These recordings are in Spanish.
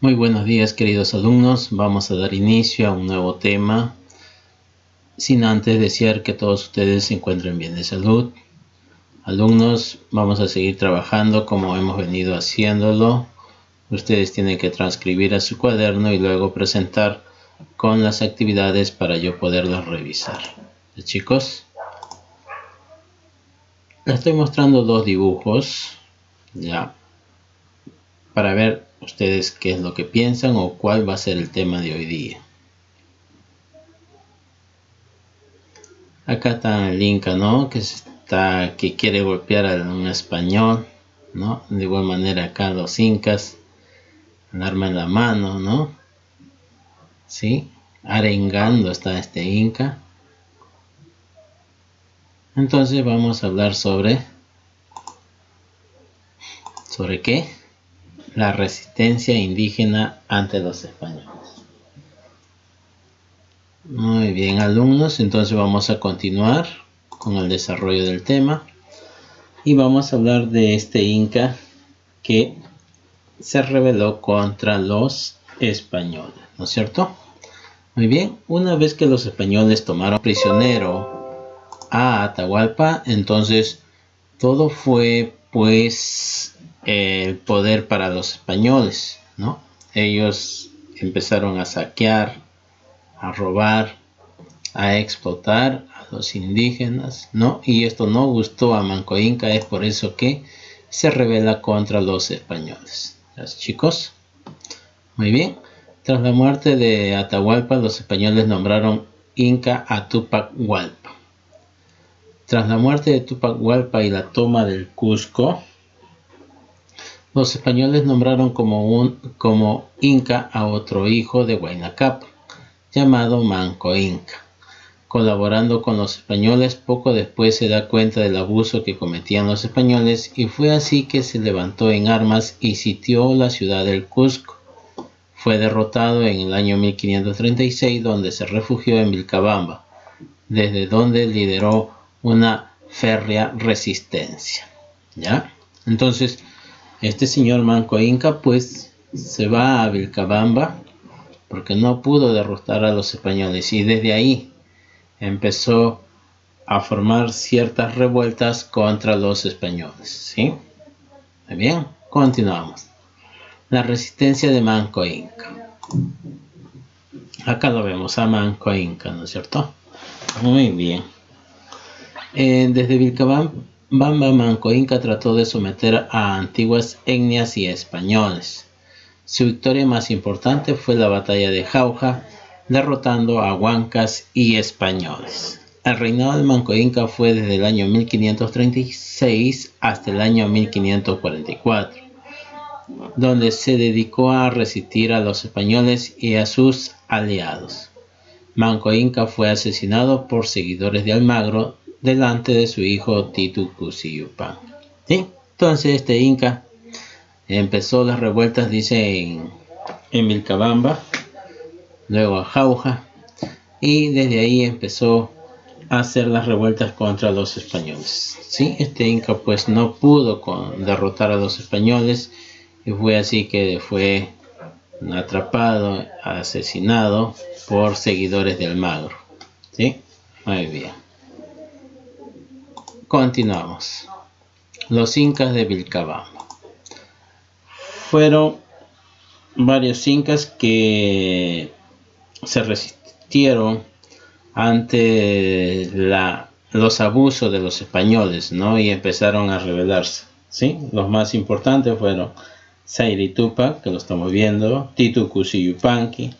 Muy buenos días, queridos alumnos. Vamos a dar inicio a un nuevo tema, sin antes desear que todos ustedes se encuentren bien de salud. Alumnos, vamos a seguir trabajando como hemos venido haciéndolo. Ustedes tienen que transcribir a su cuaderno y luego presentar con las actividades para yo poderlas revisar. Chicos, les estoy mostrando dos dibujos, ya, para ver ustedes qué es lo que piensan o cuál va a ser el tema de hoy día. Acá está el Inca, ¿no? Que quiere golpear a un español, ¿no? De igual manera acá los incas, el arma en la mano, ¿no? ¿Sí? Arengando está este Inca. Entonces vamos a hablar sobre qué? La resistencia indígena ante los españoles. Muy bien, alumnos, entonces vamos a continuar con el desarrollo del tema y vamos a hablar de este Inca que se rebeló contra los españoles, ¿no es cierto? Muy bien, una vez que los españoles tomaron prisionero a Atahualpa, entonces todo fue pues el poder para los españoles, ¿no? Ellos empezaron a saquear, a robar, a explotar a los indígenas, ¿no? Y esto no gustó a Manco Inca, es por eso que se rebela contra los españoles. ¿Los chicos? Muy bien. Tras la muerte de Atahualpa, los españoles nombraron Inca a Túpac Hualpa. Tras la muerte de Túpac Hualpa y la toma del Cusco, los españoles nombraron como Inca a otro hijo de Huayna Cápac, llamado Manco Inca. Colaborando con los españoles, poco después se da cuenta del abuso que cometían los españoles y fue así que se levantó en armas y sitió la ciudad del Cusco. Fue derrotado en el año 1536, donde se refugió en Vilcabamba, desde donde lideró una férrea resistencia. ¿Ya? Entonces, este señor Manco Inca pues se va a Vilcabamba porque no pudo derrotar a los españoles y desde ahí empezó a formar ciertas revueltas contra los españoles, ¿sí? Muy bien, continuamos. La resistencia de Manco Inca. Acá lo vemos a Manco Inca, ¿no es cierto? Muy bien. Desde Vilcabamba, Manco Inca trató de someter a antiguas etnias y españoles. Su victoria más importante fue la batalla de Jauja, derrotando a huancas y españoles. El reinado del Manco Inca fue desde el año 1536 hasta el año 1544, donde se dedicó a resistir a los españoles y a sus aliados. Manco Inca fue asesinado por seguidores de Almagro delante de su hijo Titu Cusi Yupanqui. ¿Sí? Entonces este Inca empezó las revueltas, dice, en Vilcabamba, luego a Jauja, y desde ahí empezó a hacer las revueltas contra los españoles. ¿Sí? Este Inca pues no pudo derrotar a los españoles y fue así que fue atrapado, asesinado por seguidores de Almagro. ¿Sí? Muy bien. Continuamos. Los incas de Vilcabamba. Fueron varios incas que se resistieron ante los abusos de los españoles, ¿no? Y empezaron a rebelarse, ¿sí? Los más importantes fueron Sayri Tupac, que lo estamos viendo, Titu Cusi Yupanqui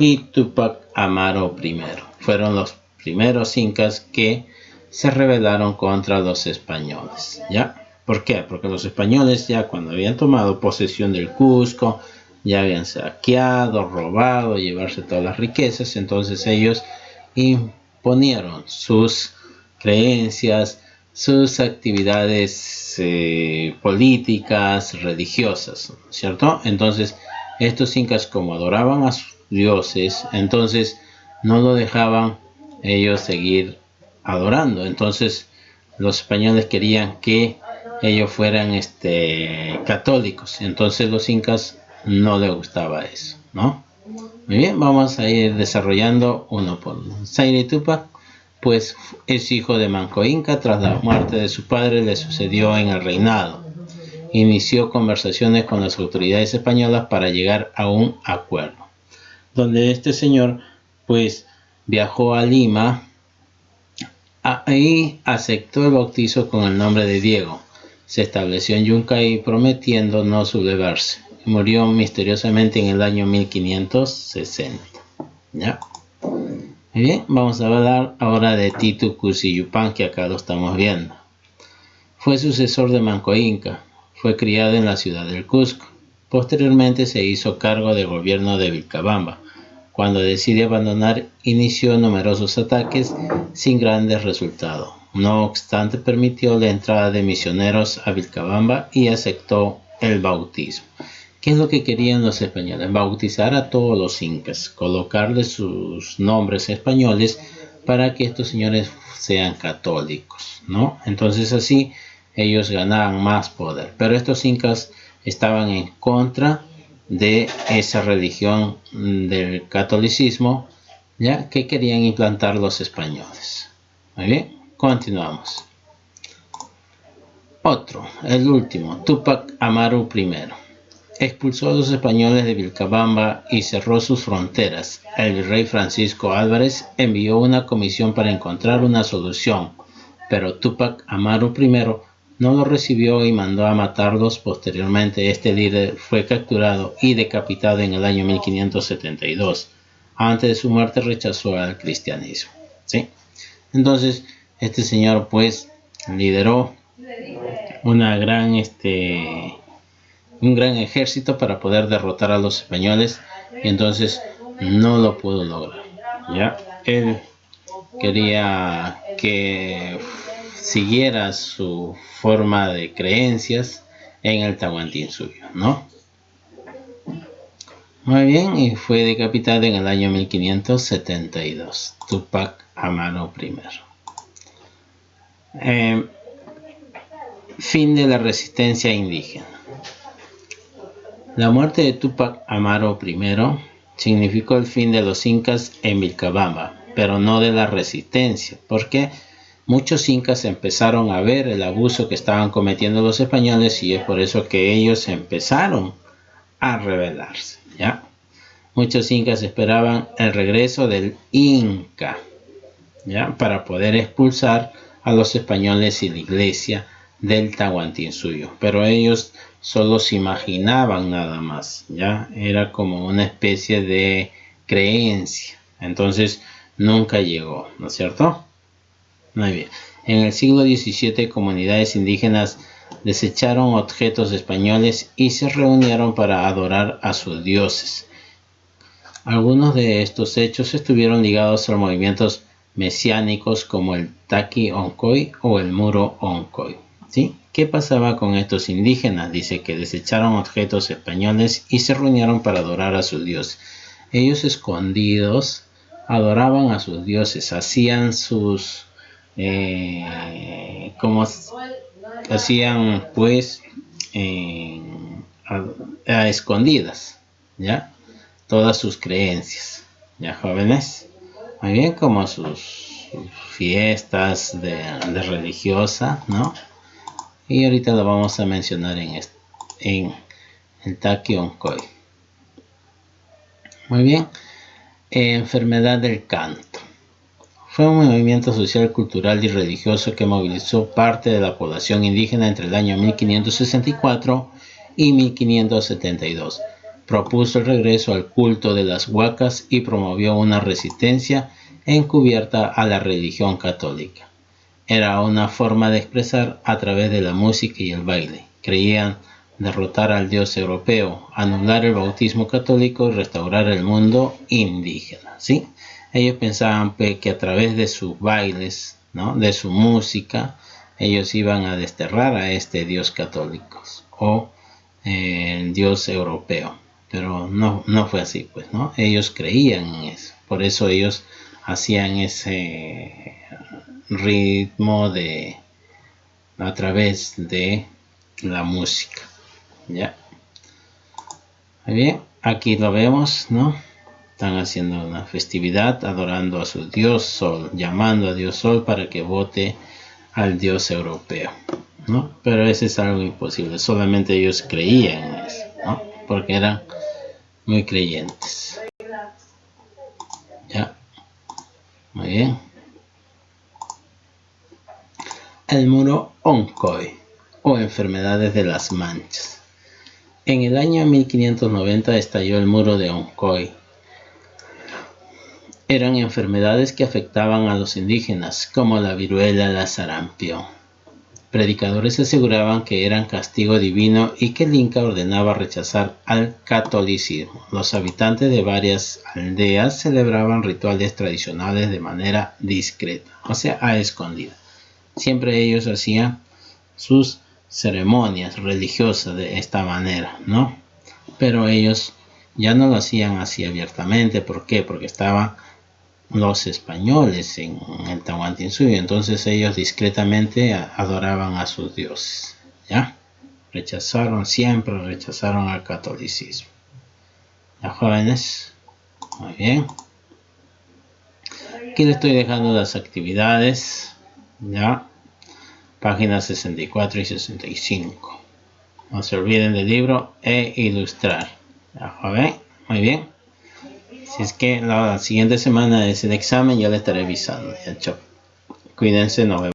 y Tupac Amaro I. Fueron los primeros incas que se rebelaron contra los españoles, ¿ya? ¿Por qué? Porque los españoles ya cuando habían tomado posesión del Cusco, ya habían saqueado, robado, llevarse todas las riquezas, entonces ellos imponieron sus creencias, sus actividades políticas, religiosas, ¿cierto? Entonces, estos incas como adoraban a sus dioses, entonces no lo dejaban ellos seguir adorando. Entonces, los españoles querían que ellos fueran católicos. Entonces, los incas no le gustaba eso, ¿no? Muy bien, vamos a ir desarrollando uno por uno. Zaire Tupac, pues es hijo de Manco Inca. Tras la muerte de su padre, le sucedió en el reinado. Inició conversaciones con las autoridades españolas para llegar a un acuerdo, donde este señor pues viajó a Lima. Ahí aceptó el bautizo con el nombre de Diego. Se estableció en Yuncaí prometiendo no sublevarse. Murió misteriosamente en el año 1560. ¿Ya? Muy bien, vamos a hablar ahora de Titu Cusi Yupan, que acá lo estamos viendo. Fue sucesor de Manco Inca. Fue criado en la ciudad del Cusco. Posteriormente se hizo cargo del gobierno de Vilcabamba. Cuando decide abandonar, inició numerosos ataques sin grandes resultados. No obstante, permitió la entrada de misioneros a Vilcabamba y aceptó el bautismo. ¿Qué es lo que querían los españoles? Bautizar a todos los incas, colocarles sus nombres españoles para que estos señores sean católicos, ¿no? Entonces así ellos ganaban más poder. Pero estos incas estaban en contra de esa religión del catolicismo, ya que querían implantar los españoles. Muy bien, continuamos. Otro, el último, Tupac Amaru I. Expulsó a los españoles de Vilcabamba y cerró sus fronteras. El virrey Francisco Álvarez envió una comisión para encontrar una solución, pero Tupac Amaru I no lo recibió y mandó a matarlos. Posteriormente, este líder fue capturado y decapitado en el año 1572. Antes de su muerte rechazó al cristianismo. ¿Sí? Entonces, este señor pues lideró una gran un gran ejército para poder derrotar a los españoles, y entonces no lo pudo lograr. ¿Ya? Él quería que siguiera su forma de creencias en el Tahuantinsuyo, ¿no? Muy bien, y fue decapitado en el año 1572, Tupac Amaru I. Fin de la resistencia indígena. La muerte de Tupac Amaru I significó el fin de los incas en Vilcabamba, pero no de la resistencia, porque muchos incas empezaron a ver el abuso que estaban cometiendo los españoles y es por eso que ellos empezaron a rebelarse, ¿ya? Muchos incas esperaban el regreso del Inca, ¿ya? Para poder expulsar a los españoles y la iglesia del Tahuantinsuyo, pero ellos solo se imaginaban nada más, ¿ya? Era como una especie de creencia, entonces nunca llegó, ¿no es cierto? Muy bien. En el siglo XVII, comunidades indígenas desecharon objetos españoles y se reunieron para adorar a sus dioses. Algunos de estos hechos estuvieron ligados a movimientos mesiánicos como el Taqui Oncoy o el Muro Oncoy. ¿Sí? ¿Qué pasaba con estos indígenas? Dice que desecharon objetos españoles y se reunieron para adorar a sus dioses. Ellos escondidos adoraban a sus dioses, hacían sus como hacían pues a escondidas, ¿ya? Todas sus creencias, ¿ya, jóvenes? Muy bien, como sus fiestas de religiosa, ¿no? Y ahorita lo vamos a mencionar en el Taqui Oncoy. Muy bien, enfermedad del canto. Fue un movimiento social, cultural y religioso que movilizó parte de la población indígena entre el año 1564 y 1572. Propuso el regreso al culto de las huacas y promovió una resistencia encubierta a la religión católica. Era una forma de expresar a través de la música y el baile. Creían derrotar al dios europeo, anular el bautismo católico y restaurar el mundo indígena, ¿sí? Ellos pensaban que a través de sus bailes, ¿no? De su música, ellos iban a desterrar a este dios católico o el dios europeo. Pero no fue así, pues, ¿no? Ellos creían en eso. Por eso ellos hacían ese ritmo a través de la música, ¿ya? Muy bien, aquí lo vemos, ¿no? Están haciendo una festividad adorando a su dios Sol, llamando a Dios Sol para que vote al dios europeo, ¿no? Pero eso es algo imposible, solamente ellos creían en eso, ¿no? Porque eran muy creyentes. Ya, muy bien. El muro Oncoi o enfermedades de las manchas. En el año 1590 estalló el muro de Oncoi. Eran enfermedades que afectaban a los indígenas, como la viruela, la sarampión. Predicadores aseguraban que eran castigo divino y que el Inca ordenaba rechazar al catolicismo. Los habitantes de varias aldeas celebraban rituales tradicionales de manera discreta, o sea, a escondida. Siempre ellos hacían sus ceremonias religiosas de esta manera, ¿no? Pero ellos ya no lo hacían así abiertamente. ¿Por qué? Porque estaban los españoles en el Tahuantinsuyo, entonces ellos discretamente adoraban a sus dioses, ¿ya? Siempre rechazaron al catolicismo. ¿Ya, jóvenes? Muy bien. Aquí les estoy dejando las actividades, ¿ya? Páginas 64 y 65. No se olviden del libro e ilustrar. ¿Ya, joven? Muy bien. Si es que la siguiente semana es el examen, ya le estaré avisando. Ya, chao. Cuídense, nos vemos.